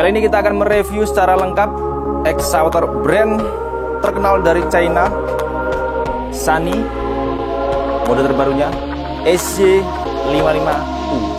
Kali ini kita akan mereview secara lengkap excavator brand terkenal dari China, Sany, mode terbarunya SJ55U.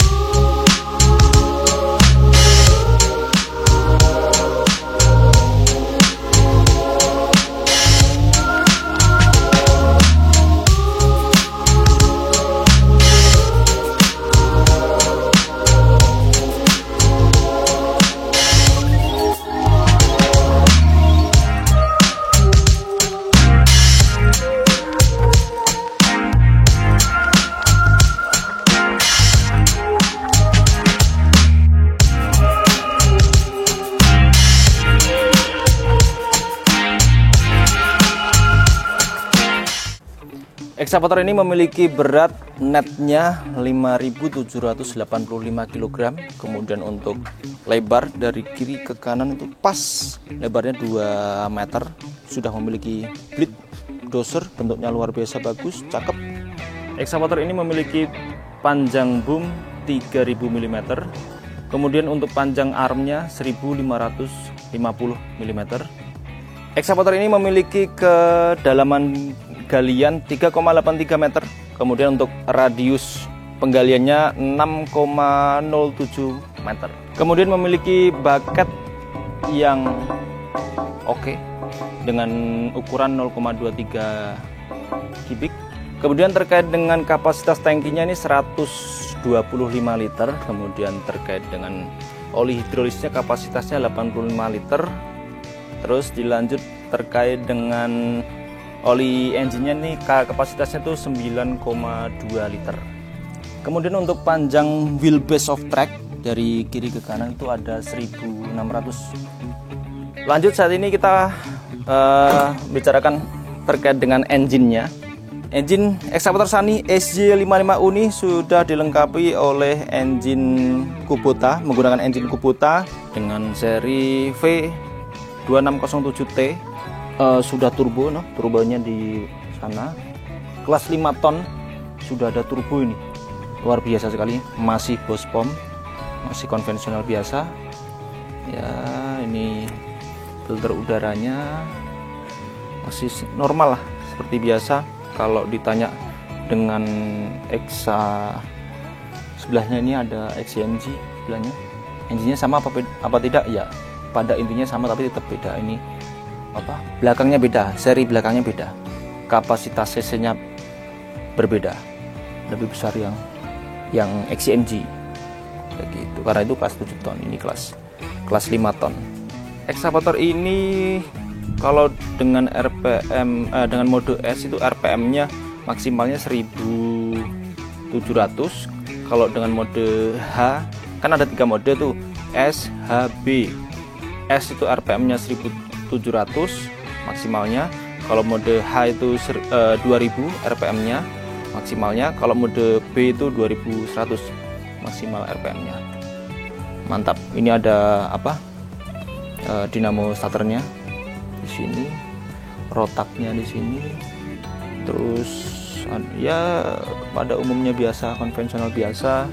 Excavator ini memiliki berat netnya 5.785 kg. Kemudian untuk lebar dari kiri ke kanan itu pas, lebarnya 2 meter. Sudah memiliki blade dozer, bentuknya luar biasa bagus, cakep. Excavator ini memiliki panjang boom 3000 mm. Kemudian untuk panjang armnya 1550 mm. Excavator ini memiliki kedalaman galian 3,83 meter. Kemudian untuk radius penggaliannya 6,07 meter. Kemudian memiliki bucket yang oke dengan ukuran 0,23 kubik. Kemudian terkait dengan kapasitas tangkinya ini 125 liter. Kemudian terkait dengan oli hidrolisnya kapasitasnya 85 liter. Terus dilanjut terkait dengan oli engine-nya nih kapasitasnya tuh 9,2 liter. Kemudian untuk panjang wheelbase of track dari kiri ke kanan itu ada 1600. Lanjut, saat ini kita bicarakan terkait dengan engine-nya. Engine excavator Sany SJ55U ini sudah dilengkapi oleh engine Kubota, menggunakan engine Kubota dengan seri V2607T. Sudah turbo, turbonya di sana, kelas 5 ton, sudah ada turbo ini, luar biasa sekali. Masih bos pom, masih konvensional biasa ya. Ini filter udaranya masih normal lah, seperti biasa. Kalau ditanya dengan Exa sebelahnya, ini ada XCMG sebelahnya, engine-nya sama apa tidak ya, pada intinya sama tapi tetap beda. Ini belakangnya beda, seri belakangnya beda, kapasitas cc-nya berbeda, lebih besar yang XCMG kayak gitu, karena itu kelas 7 ton, ini kelas 5 ton. Excavator ini kalau dengan RPM dengan mode S itu RPM-nya maksimalnya 1700. Kalau dengan mode H, kan ada 3 mode tuh, S, H, B. S itu RPM-nya 1700 maksimalnya. Kalau mode H itu 2000 RPM-nya maksimalnya. Kalau mode B itu 2100 maksimal RPM-nya. Mantap. Ini ada dinamo starternya di sini, rotaknya di sini. Terus ya pada umumnya biasa, konvensional biasa.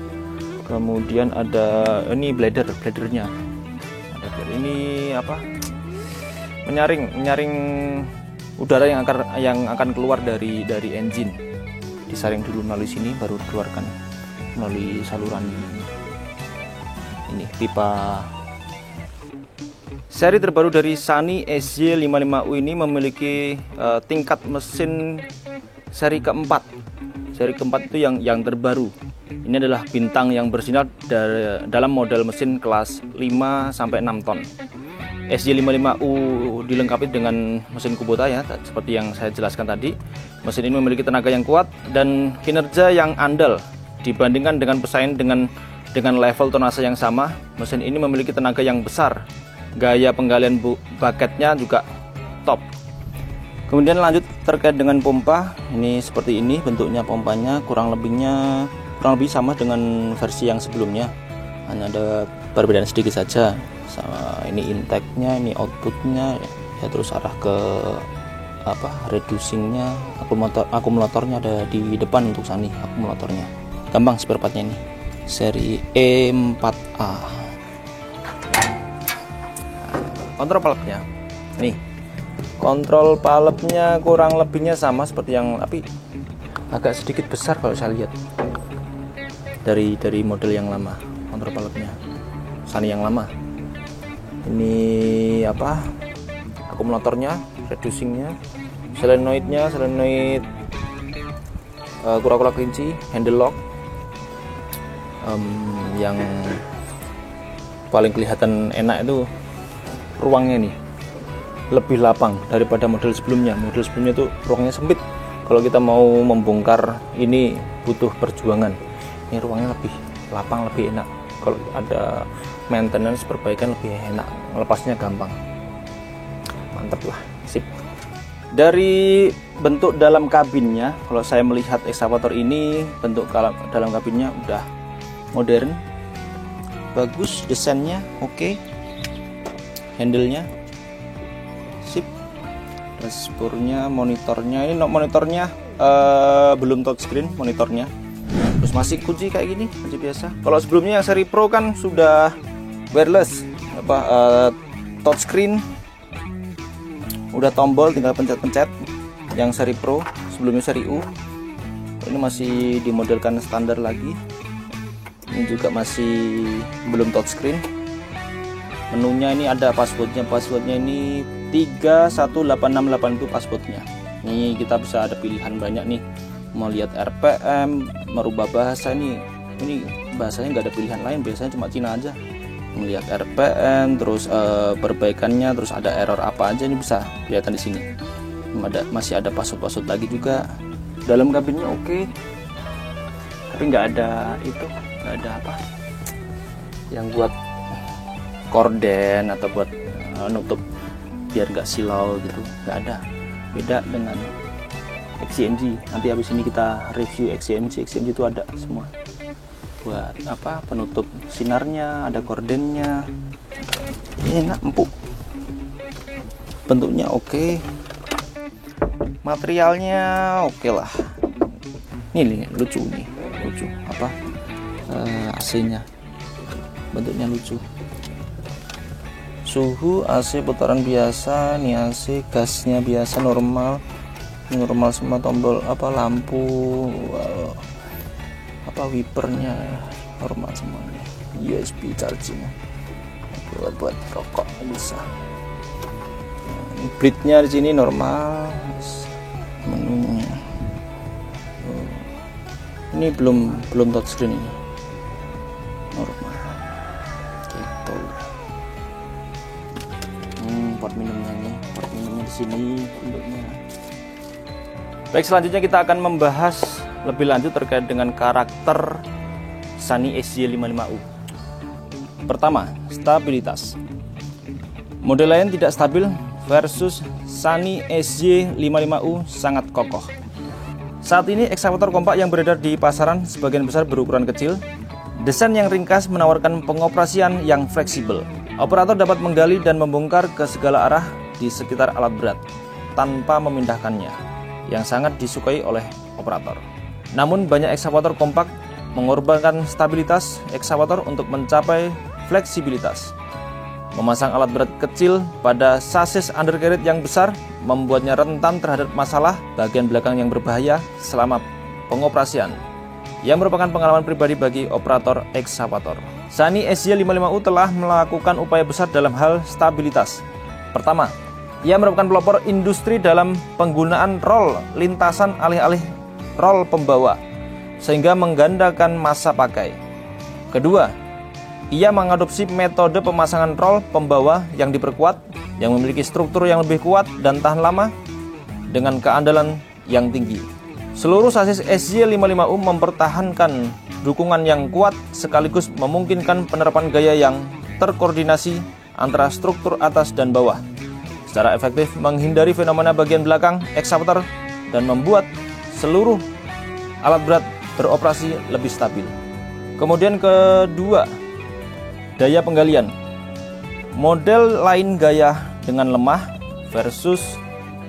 Kemudian ada ini bladernya. Ada ini menyaring udara yang akan keluar dari engine. Disaring dulu melalui sini, baru dikeluarkan melalui saluran ini, pipa. Seri terbaru dari Sany SJ55U ini memiliki tingkat mesin seri keempat. Seri keempat itu yang terbaru. Ini adalah bintang yang bersinar dalam model mesin kelas 5 sampai 6 ton. SJ55U dilengkapi dengan mesin Kubota ya, seperti yang saya jelaskan tadi. Mesin ini memiliki tenaga yang kuat dan kinerja yang andal dibandingkan dengan pesaing dengan level tonase yang sama. Mesin ini memiliki tenaga yang besar, gaya penggalian bucketnya juga top. Kemudian lanjut terkait dengan pompa, ini seperti ini bentuknya pompanya, kurang lebih sama dengan versi yang sebelumnya, hanya ada perbedaan sedikit saja. Sama ini intake-nya, ini outputnya ya, terus arah ke reducingnya, akumulatornya ada di depan untuk Sany akumulatornya. Gampang spare partnya ini, seri E4A. Kontrol palepnya. Nih. Kontrol palepnya kurang lebihnya sama seperti yang, tapi agak sedikit besar kalau saya lihat. Dari model yang lama, kontrol palepnya. Sunny yang lama. Ini apa? Akumulatornya, reducingnya, solenoid kura-kura kelinci, handle lock. Yang paling kelihatan enak itu ruangnya nih, lebih lapang daripada model sebelumnya. Model sebelumnya tuh ruangnya sempit. Kalau kita mau membongkar ini butuh perjuangan. Ini ruangnya lebih lapang, lebih enak. Kalau ada maintenance, perbaikan lebih enak, melepasnya gampang. Mantap lah, sip. Dari bentuk dalam kabinnya, kalau saya melihat ekskavator ini, bentuk dalam kabinnya udah modern, bagus, desainnya oke, handle-nya sip, dashboardnya, monitornya, ini monitornya belum touchscreen monitornya, terus masih kunci kayak gini, kunci biasa. Kalau sebelumnya yang seri Pro kan sudah wireless, touchscreen, udah tombol tinggal pencet-pencet. Yang seri Pro, sebelumnya seri U, ini masih dimodelkan standar lagi. Ini juga masih belum touchscreen. Menunya ini ada passwordnya ini 31868 itu passwordnya. Ini kita bisa ada pilihan banyak nih, mau lihat RPM, merubah bahasa. Ini bahasanya nggak ada pilihan lain, biasanya cuma Cina aja. Melihat RPM, terus perbaikannya, terus ada error apa aja, ini bisa kelihatan di sini. Masih ada password lagi juga. Dalam kabinnya oke, tapi nggak ada apa yang buat korden atau buat nutup biar nggak silau gitu, nggak ada. Beda dengan XCMG. Nanti habis ini kita review XCMG itu ada semua buat apa, penutup sinarnya, ada kordennya, enak, empuk, bentuknya oke, materialnya oke lah. Ini lucu apa, AC-nya bentuknya lucu. Suhu AC putaran biasa, nih AC gasnya biasa normal semua. Tombol apa, lampu, apa, wipernya normal semuanya. USB charging buat rokok bisa. Bleednya di sini normal. Menunya ini belum touchscreen, ini normal gitu. Port minumnya di sini bentuknya. Baik, selanjutnya kita akan membahas lebih lanjut terkait dengan karakter Sunny SJ55U. Pertama, stabilitas. Model lain tidak stabil versus Sunny SJ55U sangat kokoh. Saat ini ekskavator kompak yang beredar di pasaran sebagian besar berukuran kecil. Desain yang ringkas menawarkan pengoperasian yang fleksibel. Operator dapat menggali dan membongkar ke segala arah di sekitar alat berat tanpa memindahkannya, yang sangat disukai oleh operator. Namun banyak ekskavator kompak mengorbankan stabilitas ekskavator untuk mencapai fleksibilitas. Memasang alat berat kecil pada sasis undercarriage yang besar membuatnya rentan terhadap masalah bagian belakang yang berbahaya selama pengoperasian, yang merupakan pengalaman pribadi bagi operator ekskavator. Sunny SJ55U telah melakukan upaya besar dalam hal stabilitas. Pertama, ia merupakan pelopor industri dalam penggunaan rol lintasan alih-alih rol pembawa, sehingga menggandakan masa pakai. Kedua, ia mengadopsi metode pemasangan rol pembawa yang diperkuat, yang memiliki struktur yang lebih kuat dan tahan lama, dengan keandalan yang tinggi. Seluruh sasis SJ55U mempertahankan dukungan yang kuat sekaligus memungkinkan penerapan gaya yang terkoordinasi antara struktur atas dan bawah, secara efektif menghindari fenomena bagian belakang ekskavator dan membuat seluruh alat berat beroperasi lebih stabil. Kemudian kedua, daya penggalian. Model lain gaya dengan lemah versus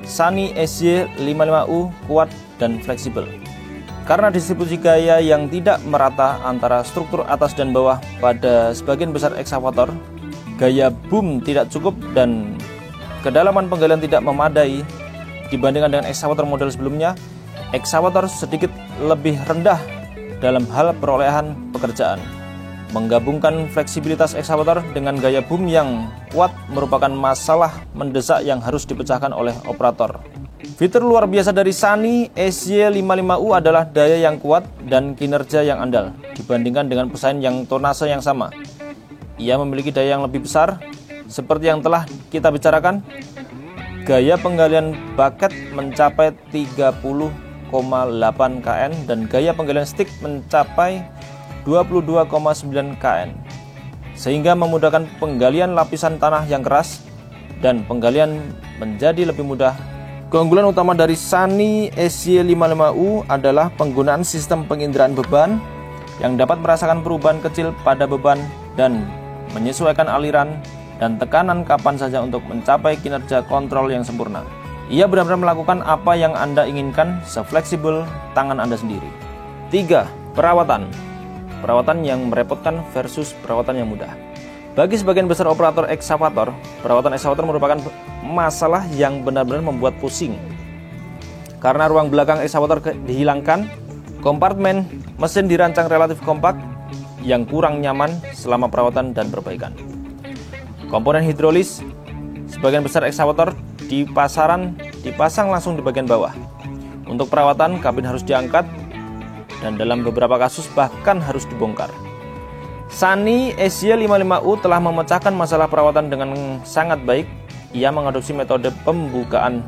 Sunny SJ55U kuat dan fleksibel. Karena distribusi gaya yang tidak merata antara struktur atas dan bawah pada sebagian besar ekskavator, gaya boom tidak cukup dan kedalaman penggalian tidak memadai dibandingkan dengan ekskavator model sebelumnya, ekskavator sedikit lebih rendah dalam hal perolehan pekerjaan. Menggabungkan fleksibilitas ekskavator dengan gaya boom yang kuat merupakan masalah mendesak yang harus dipecahkan oleh operator. Fitur luar biasa dari Sunny SY55U adalah daya yang kuat dan kinerja yang andal dibandingkan dengan pesaing yang tonase yang sama. Ia memiliki daya yang lebih besar, seperti yang telah kita bicarakan. Gaya penggalian bucket mencapai 30,8 kN dan gaya penggalian stick mencapai 22,9 kN, sehingga memudahkan penggalian lapisan tanah yang keras dan penggalian menjadi lebih mudah. Keunggulan utama dari Sunny SY55U adalah penggunaan sistem penginderaan beban yang dapat merasakan perubahan kecil pada beban dan menyesuaikan aliran dan tekanan kapan saja untuk mencapai kinerja kontrol yang sempurna. Ia benar-benar melakukan apa yang Anda inginkan, sefleksibel tangan Anda sendiri. 3. Perawatan. Perawatan yang merepotkan versus perawatan yang mudah. Bagi sebagian besar operator ekskavator, perawatan ekskavator merupakan masalah yang benar-benar membuat pusing. Karena ruang belakang ekskavator dihilangkan, kompartemen mesin dirancang relatif kompak yang kurang nyaman selama perawatan dan perbaikan. Komponen hidrolis sebagian besar ekskavator di pasaran dipasang langsung di bagian bawah. Untuk perawatan, kabin harus diangkat dan dalam beberapa kasus bahkan harus dibongkar. Sunny SY55U telah memecahkan masalah perawatan dengan sangat baik. Ia mengadopsi metode pembukaan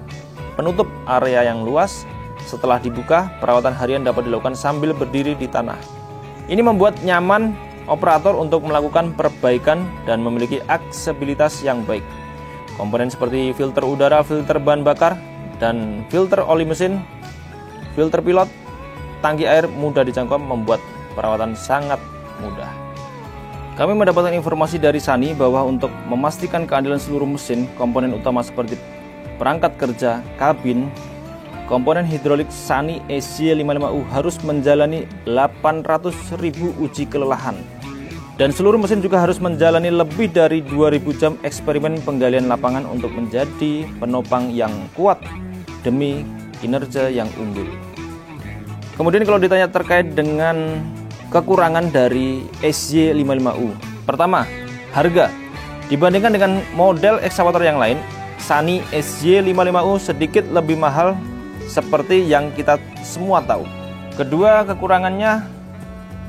penutup area yang luas. Setelah dibuka, perawatan harian dapat dilakukan sambil berdiri di tanah. Ini membuat nyaman operator untuk melakukan perbaikan dan memiliki aksesibilitas yang baik. Komponen seperti filter udara, filter bahan bakar, dan filter oli mesin, filter pilot, tangki air mudah dijangkau, membuat perawatan sangat mudah. Kami mendapatkan informasi dari Sunny bahwa untuk memastikan keandalan seluruh mesin, komponen utama seperti perangkat kerja, kabin, komponen hidrolik Sunny SY55U harus menjalani 800.000 uji kelelahan. Dan seluruh mesin juga harus menjalani lebih dari 2000 jam eksperimen penggalian lapangan untuk menjadi penopang yang kuat demi kinerja yang unggul. Kemudian kalau ditanya terkait dengan kekurangan dari SY55U. Pertama, harga. Dibandingkan dengan model ekskavator yang lain, Sunny SY55U sedikit lebih mahal seperti yang kita semua tahu. Kedua, kekurangannya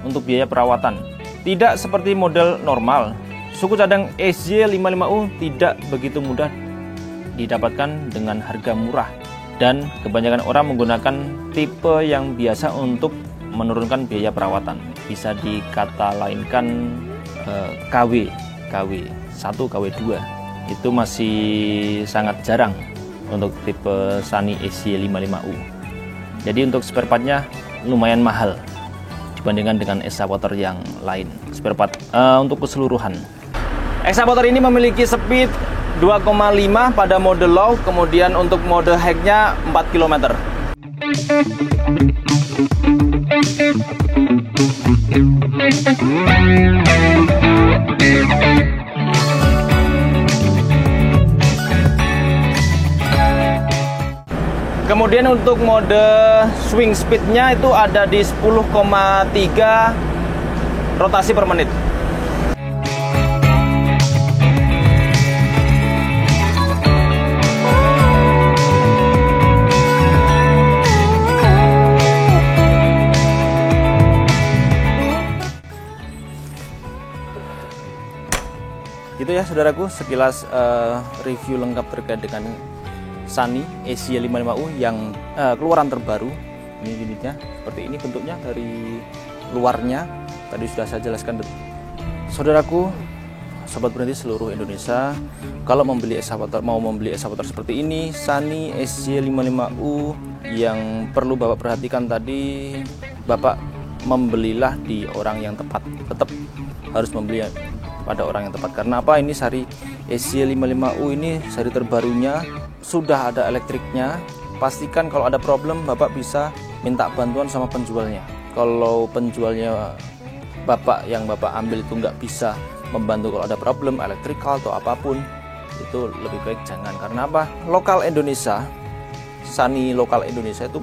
untuk biaya perawatan. Tidak seperti model normal, suku cadang SY55U tidak begitu mudah didapatkan dengan harga murah. Dan kebanyakan orang menggunakan tipe yang biasa untuk menurunkan biaya perawatan. Bisa dikata lainkan KW 1, KW 2. Itu masih sangat jarang untuk tipe Sunny SY55U. Jadi untuk spare partnya lumayan mahal dibandingkan dengan ekskavator yang lain. Spare part untuk keseluruhan. Ekskavator ini memiliki speed 2,5 pada mode low, kemudian untuk mode high-nya 4 km. Kemudian untuk mode swing speed-nya itu ada di 10,3 rotasi per menit. Gitu ya saudaraku, sekilas review lengkap terkait dengan Sunny SY55U yang keluaran terbaru. Ini unitnya seperti ini bentuknya dari luarnya. Tadi sudah saya jelaskan. Saudaraku, sobat berhenti seluruh Indonesia, kalau mau membeli ekskavator seperti ini, Sunny SY55U, yang perlu Bapak perhatikan tadi, Bapak membelilah di orang yang tepat. Tetap harus membeli pada orang yang tepat. Karena apa? Ini seri SY55U ini seri terbarunya, sudah ada elektriknya. Pastikan kalau ada problem Bapak bisa minta bantuan sama penjualnya. Kalau penjualnya Bapak yang Bapak ambil itu nggak bisa membantu kalau ada problem elektrikal atau apapun, itu lebih baik jangan. Karena apa? Lokal Indonesia, Sunny lokal Indonesia itu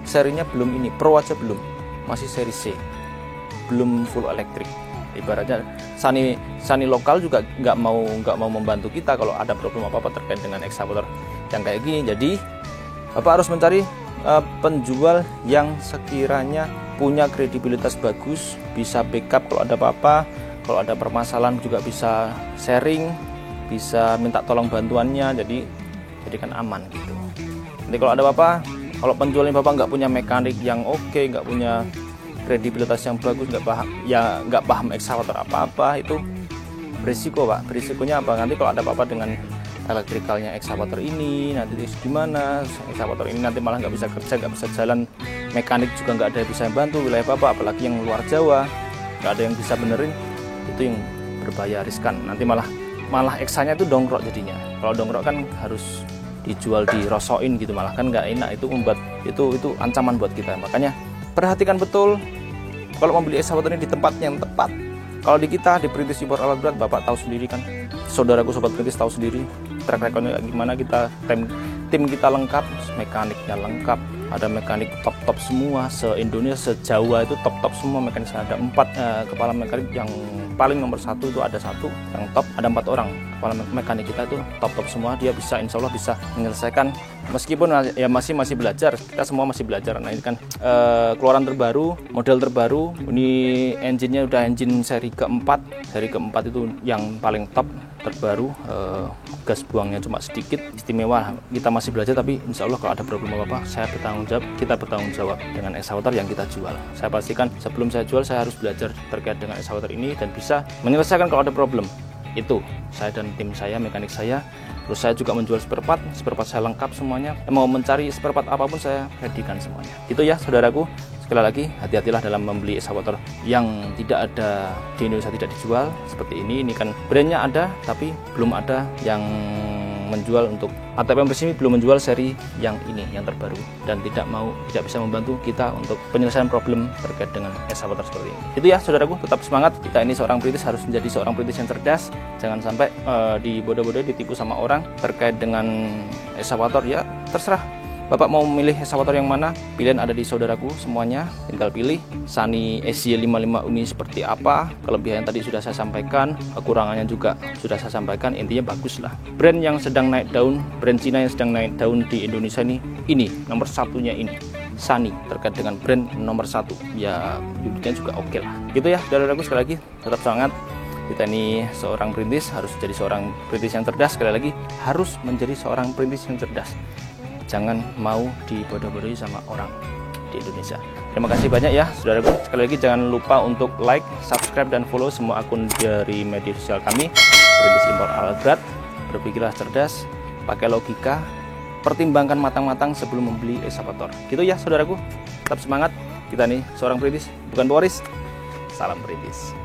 serinya belum ini, Pro aja belum, masih seri C, belum full elektrik. Ibaratnya Sunny lokal juga nggak mau membantu kita kalau ada problem apa terkait dengan ekskavator yang kayak gini. Jadi Bapak harus mencari penjual yang sekiranya punya kredibilitas bagus, bisa backup kalau ada apa-apa, kalau ada permasalahan juga bisa sharing, bisa minta tolong bantuannya, jadi kan aman gitu. Nanti kalau ada apa-apa, kalau penjualnya Bapak nggak punya mekanik yang oke, nggak punya kredibilitas yang bagus, nggak paham ekskavator apa-apa, itu berisiko Pak. Berisikonya apa? Nanti kalau ada apa-apa dengan elektrikalnya ekskavator ini, nanti gimana? Ekskavator ini nanti malah nggak bisa kerja, nggak bisa jalan, mekanik juga nggak ada yang bisa bantu, wilayah Bapak, apalagi yang luar Jawa, nggak ada yang bisa benerin, itu yang berbahaya, riskan. Nanti malah eksanya itu dongkrok jadinya. Kalau dongkrok kan harus dijual dirosokin gitu, malah kan nggak enak, itu membuat itu ancaman buat kita. Makanya perhatikan betul kalau membeli ekskavator ini di tempat yang tepat. Kalau di kita di Perintis Impor Alat Berat, Bapak tahu sendiri kan, saudaraku sobat perintis tahu sendiri track recordnya gimana. Kita tim kita lengkap, mekaniknya lengkap, ada mekanik top semua se-Indonesia, se-Jawa itu top semua mekanik. Ada 4 kepala mekanik, yang paling nomor 1 itu ada 1 yang top, ada 4 orang kepala mekanik kita itu top semua. Dia bisa, insya Allah bisa menyelesaikan, meskipun ya masih belajar, kita semua masih belajar. Nah ini kan keluaran terbaru, model terbaru, ini engine-nya udah engine seri keempat itu yang paling top terbaru, gas buangnya cuma sedikit, istimewa. Kita masih belajar, tapi insya Allah kalau ada problem apa-apa, saya bertanggung jawab, kita bertanggung jawab dengan ekskavator yang kita jual. Saya pastikan sebelum saya jual, saya harus belajar terkait dengan ekskavator ini dan bisa menyelesaikan kalau ada problem. Itu saya dan tim saya, mekanik saya. Terus saya juga menjual spare part saya lengkap semuanya. Mau mencari spare part apapun saya readykan semuanya. Itu ya saudaraku. Sekali lagi, hati-hatilah dalam membeli ekskavator yang tidak ada di Indonesia, tidak dijual seperti ini. Ini kan brandnya ada, tapi belum ada yang menjual untuk ATP Bersih, belum menjual seri yang ini, yang terbaru, dan tidak bisa membantu kita untuk penyelesaian problem terkait dengan ekskavator seperti ini. Itu ya saudaraku, tetap semangat. Kita ini seorang perintis harus menjadi seorang perintis yang cerdas. Jangan sampai dibodoh-bodoh, ditipu sama orang terkait dengan ekskavator. Ya terserah Bapak mau memilih ekskavator yang mana, pilihan ada di saudaraku semuanya. Tinggal pilih. Sunny SY55 ini seperti apa, kelebihan tadi sudah saya sampaikan, kekurangannya juga sudah saya sampaikan. Intinya bagus lah. Brand yang sedang naik daun, brand Cina yang sedang naik daun di Indonesia ini nomor satunya ini Sunny, terkait dengan brand nomor 1. Ya unitnya juga oke lah. Gitu ya saudaraku, sekali lagi tetap semangat. Kita ini seorang perintis harus jadi seorang perintis yang cerdas. Sekali lagi harus menjadi seorang perintis yang cerdas. Jangan mau dibodoh-bodohi sama orang di Indonesia. Terima kasih banyak ya saudaraku. Sekali lagi jangan lupa untuk like, subscribe, dan follow semua akun dari media sosial kami, Perintis Impor Alat Berat. Berpikirlah cerdas, pakai logika, pertimbangkan matang-matang sebelum membeli ekskavator. Gitu ya saudaraku. Tetap semangat. Kita nih seorang perintis, bukan Boris. Salam perintis.